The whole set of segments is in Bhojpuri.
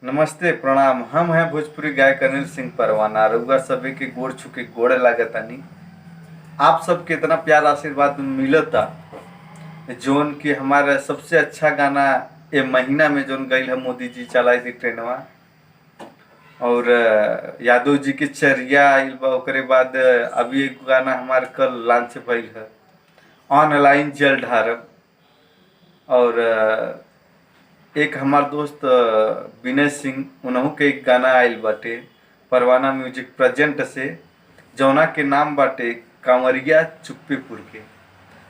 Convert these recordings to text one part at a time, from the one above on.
नमस्ते प्रणाम। हम हैं भोजपुरी गायक अनिल सिंह परवाना। रउआ सभी के गोड़ छुके गोड़े लागतानी। आप सबके इतना प्यार आशीर्वाद मिलता जोन कि हमारा सबसे अच्छा गाना ये महीना में जोन गईल है मोदी जी चलाई थी ट्रेनवा, और यादव जी के चरिया आइल बा। ओकरे बाद अभी एक गाना हमार कल लॉन्च भइल है, ऑनलाइन जल ढारब। और एक हमार दोस्त विनय सिंह, उनहु के एक गाना आइल बाटे परवाना म्यूजिक प्रेजेंट से, जौना के नाम बाटे कांवरिया चुप्पीपुर के।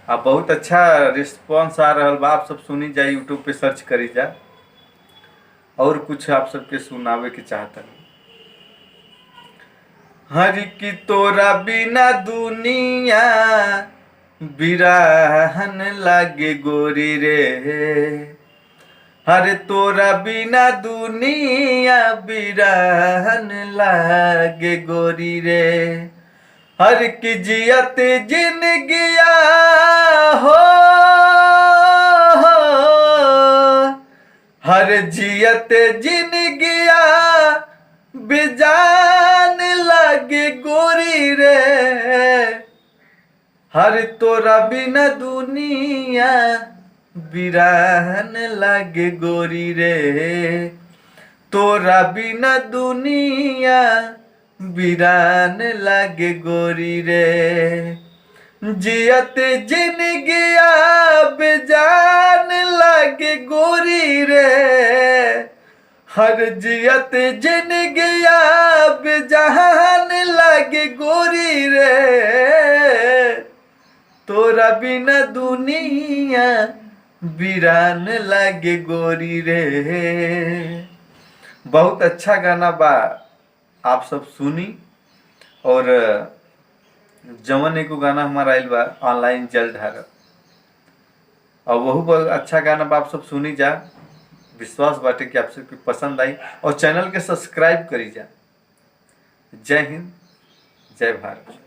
अब बहुत अच्छा रिस्पांस आ रहा बा। आप सब सुनी जा, यूट्यूब पे सर्च करी जा। और कुछ आप सबके सुनावे के चाहता नहीं। हर की तोरा बिना दुनिया बिराहन लागे गोरी रे, हर तोरा बिना दुनिया बिराहन लागे गोरी रे। हर की जियत जिनगिया हो, हर जियत जिनगिया बेजान लागे गोरी रे। हर तोरा बिना दुनिया बिराहन लागे गोरी रे, तोरा बिना दुनिया बिरान लागे गोरी रे। जियत जिनगिया बेजान लागे गोरी रे, हर जियत जिनगिया बेजान लागे गोरी रे। तोरा बिना दुनिया बिरान लागे गोरी रे। बहुत अच्छा गाना बा, आप सब सुनी। और जवन एगो गाना हमारा आइल बा ऑनलाइन जल ढारब, और वहू बहुत अच्छा गाना बा। आप सब सुनी जा। विश्वास बाटे कि आप सबके पसंद आई, और चैनल के सब्सक्राइब करी जा। जय हिंद, जय भारत।